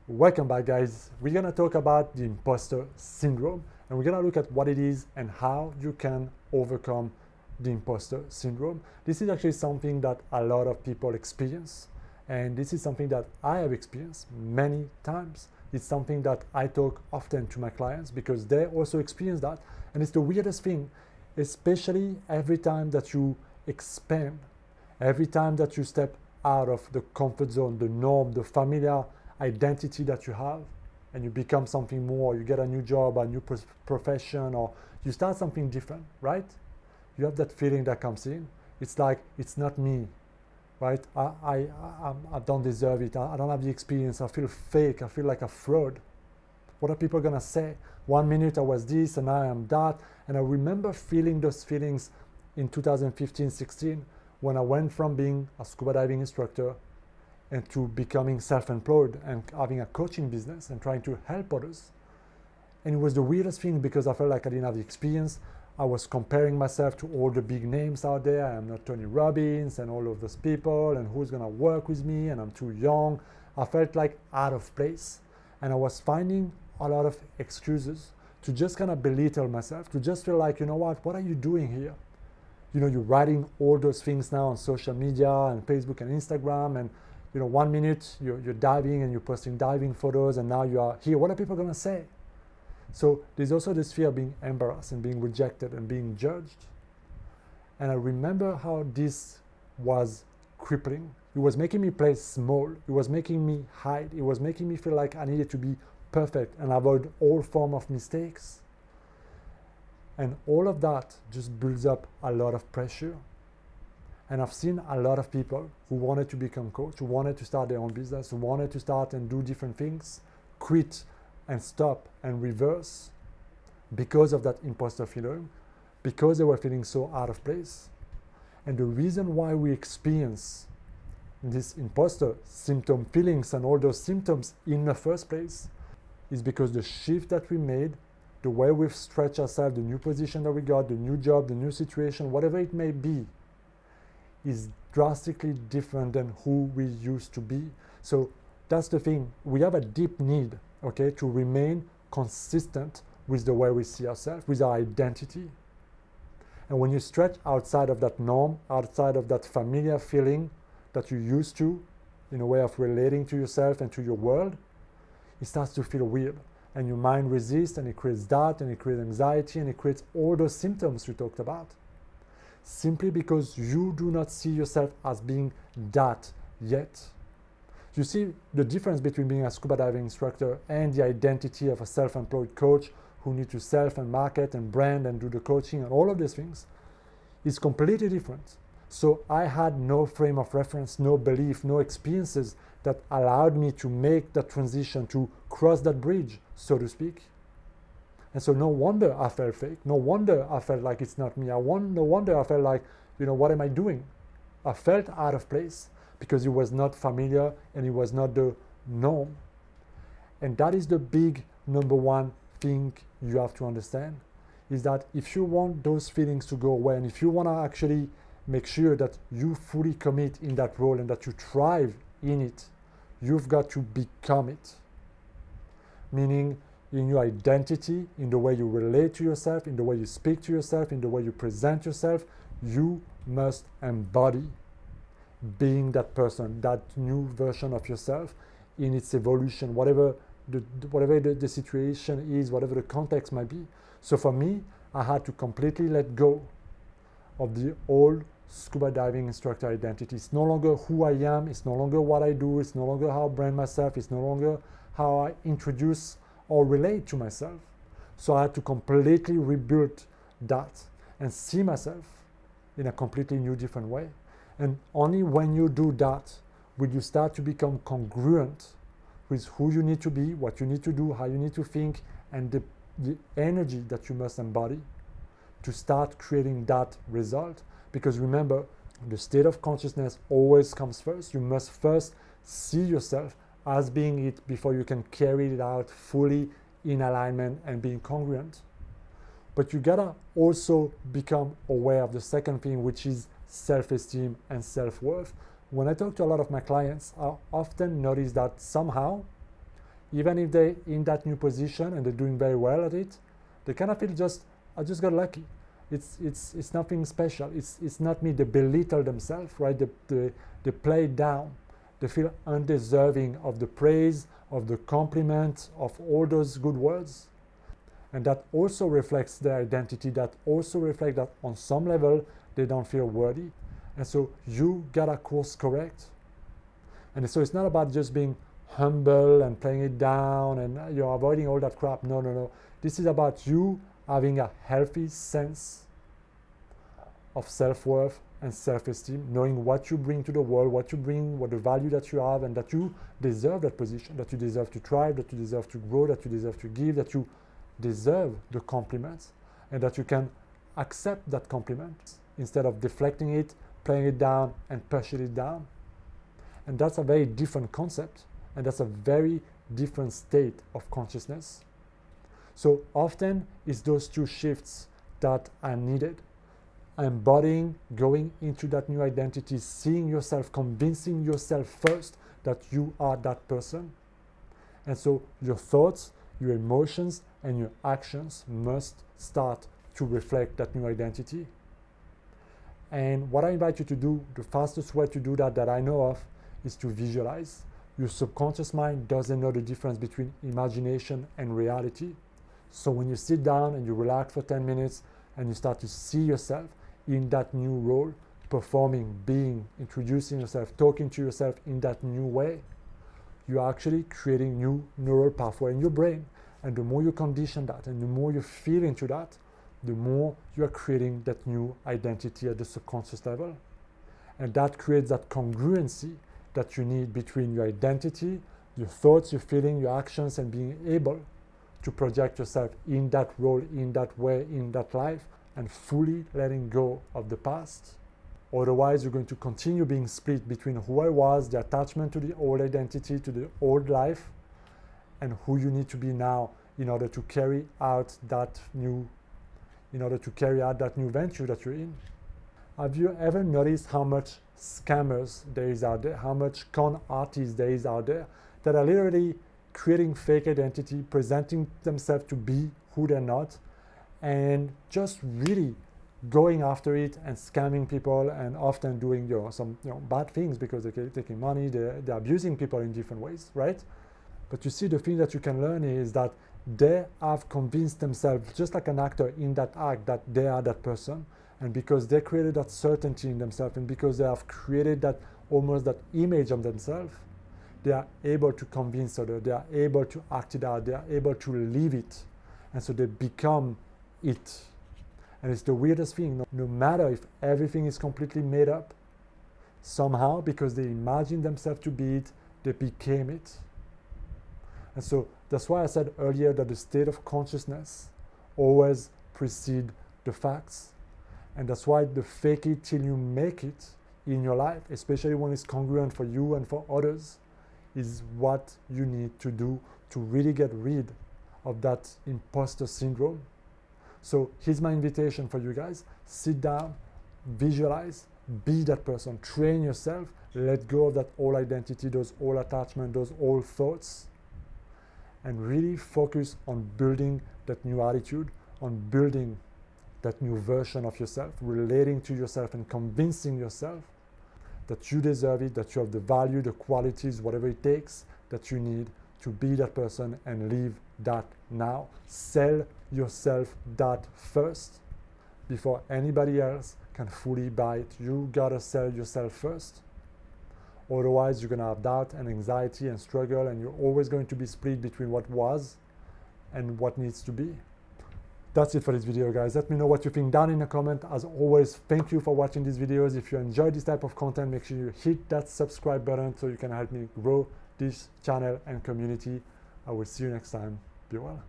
Welcome back, guys. We're gonna talk about the imposter syndrome, and we're gonna look at what it is and how you can overcome the imposter syndrome. This is actually something that a lot of people experience, and this is something that I have experienced many times. It's something that I talk often to my clients because they also experience that, and it's the weirdest thing, especially every time that you expand, every time that you step out of the comfort zone, the norm, the familiar identity that you have, and you become something more. You get a new job, a new profession, or you start something different, right? You have that feeling that comes in. It's like, it's not me, right? I don't deserve it. I don't have the experience. I feel fake. I feel like a fraud. What are people gonna say? 1 minute I was this and now I am that. And I remember feeling those feelings in 2015-16 when I went from being a scuba diving instructor and to becoming self-employed and having a coaching business and trying to help others. And it was the weirdest thing because I felt like I didn't have the experience. I was comparing myself to all the big names out there. I am not Tony Robbins and all of those people, and who's gonna work with me, and I'm too young. I felt like out of place. And I was finding a lot of excuses to just kind of belittle myself, to just feel like, you know what are you doing here? You know, you're writing all those things now on social media and Facebook and Instagram, and 1 minute you're diving and you're posting diving photos, and now you are here. What are people gonna say? So there's also this fear of being embarrassed and being rejected and being judged. And I remember how this was crippling. It was making me play small. It was making me hide. It was making me feel like I needed to be perfect and avoid all form of mistakes. And all of that just builds up a lot of pressure. And I've seen a lot of people who wanted to become coach, who wanted to start their own business, who wanted to start and do different things, quit and stop and reverse because of that imposter feeling, because they were feeling so out of place. And the reason why we experience this imposter symptom feelings and all those symptoms in the first place is because the shift that we made, the way we've stretched ourselves, the new position that we got, the new job, the new situation, whatever it may be, is drastically different than who we used to be. So that's the thing. We have a deep need, okay, to remain consistent with the way we see ourselves, with our identity. And when you stretch outside of that norm, outside of that familiar feeling that you used to, in a way of relating to yourself and to your world, it starts to feel weird. And your mind resists, and it creates doubt, and it creates anxiety, and it creates all those symptoms we talked about. Simply because you do not see yourself as being that yet. You see the difference between being a scuba diving instructor and the identity of a self-employed coach who needs to self and market and brand and do the coaching and all of these things is completely different. So I had no frame of reference, no belief, no experiences that allowed me to make that transition, to cross that bridge, so to speak. And so no wonder I felt fake. No wonder I felt like it's not me. No wonder I felt like, what am I doing? I felt out of place because it was not familiar and it was not the norm. And that is the big number one thing you have to understand, is that if you want those feelings to go away, and if you want to actually make sure that you fully commit in that role and that you thrive in it, you've got to become it. Meaning, in your identity, in the way you relate to yourself, in the way you speak to yourself, in the way you present yourself, you must embody being that person, that new version of yourself in its evolution, whatever the situation is, whatever the context might be. So for me, I had to completely let go of the old scuba diving instructor identity. It's no longer who I am, it's no longer what I do, it's no longer how I brand myself, it's no longer how I introduce or relate to myself. So I had to completely rebuild that and see myself in a completely new, different way. And only when you do that will you start to become congruent with who you need to be, what you need to do, how you need to think, and the energy that you must embody to start creating that result. Because remember, the state of consciousness always comes first. You must first see yourself as being it before you can carry it out fully in alignment and being congruent. But you gotta also become aware of the second thing, which is self-esteem and self-worth. When I talk to a lot of my clients, I often notice that somehow even if they're in that new position and they're doing very well at it, they kind of feel I just got lucky. It's nothing special. It's not me. They belittle themselves, right? They play it down. They feel undeserving of the praise, of the compliment, of all those good words. And that also reflects their identity. That also reflects that on some level, they don't feel worthy. And so you gotta course correct. And so it's not about just being humble and playing it down and you're avoiding all that crap. No. This is about you having a healthy sense of self-worth and self-esteem, knowing what you bring to the world, what you bring, what the value that you have, and that you deserve that position, that you deserve to thrive, that you deserve to grow, that you deserve to give, that you deserve the compliments, and that you can accept that compliment instead of deflecting it, playing it down, and pushing it down. And that's a very different concept, and that's a very different state of consciousness. So often it's those two shifts that are needed. Embodying, going into that new identity, seeing yourself, convincing yourself first that you are that person. And so your thoughts, your emotions, and your actions must start to reflect that new identity. And what I invite you to do, the fastest way to do that I know of, is to visualize. Your subconscious mind doesn't know the difference between imagination and reality. So when you sit down and you relax for 10 minutes and you start to see yourself in that new role, performing, being, introducing yourself, talking to yourself in that new way, you are actually creating new neural pathway in your brain. And the more you condition that and the more you feel into that, the more you are creating that new identity at the subconscious level. And that creates that congruency that you need between your identity, your thoughts, your feeling, your actions, and being able to project yourself in that role, in that way, in that life, and fully letting go of the past. Otherwise, you're going to continue being split between who I was, the attachment to the old identity, to the old life, and who you need to be now in order to carry out that new venture that you're in. Have you ever noticed how much scammers there is out there, how much con artists there is out there that are literally creating fake identity, presenting themselves to be who they're not, and just really going after it and scamming people, and often doing some bad things because they're taking money, they're abusing people in different ways, right? But you see, the thing that you can learn is that they have convinced themselves, just like an actor in that act, that they are that person. And because they created that certainty in themselves, and because they have created that almost that image of themselves, they are able to convince others, they are able to act it out, they are able to live it. And so they become it. And it's the weirdest thing, no matter if everything is completely made up, somehow, because they imagined themselves to be it, they became it. And so that's why I said earlier that the state of consciousness always precedes the facts. And that's why the fake it till you make it in your life, especially when it's congruent for you and for others, is what you need to do to really get rid of that imposter syndrome. So here's my invitation for you guys. Sit down, visualize, be that person, train yourself, let go of that old identity, those old attachments, those old thoughts, and really focus on building that new attitude, on building that new version of yourself, relating to yourself and convincing yourself that you deserve it, that you have the value, the qualities, whatever it takes that you need to be that person and live that now. Sell yourself that first before anybody else can fully buy it. You gotta sell yourself first. Otherwise, you're gonna have doubt and anxiety and struggle, and you're always going to be split between what was and what needs to be. That's it for this video, guys. Let me know what you think down in the comment. As always, thank you for watching these videos. If you enjoy this type of content, make sure you hit that subscribe button so you can help me grow this channel and community. I will see you next time. Be well.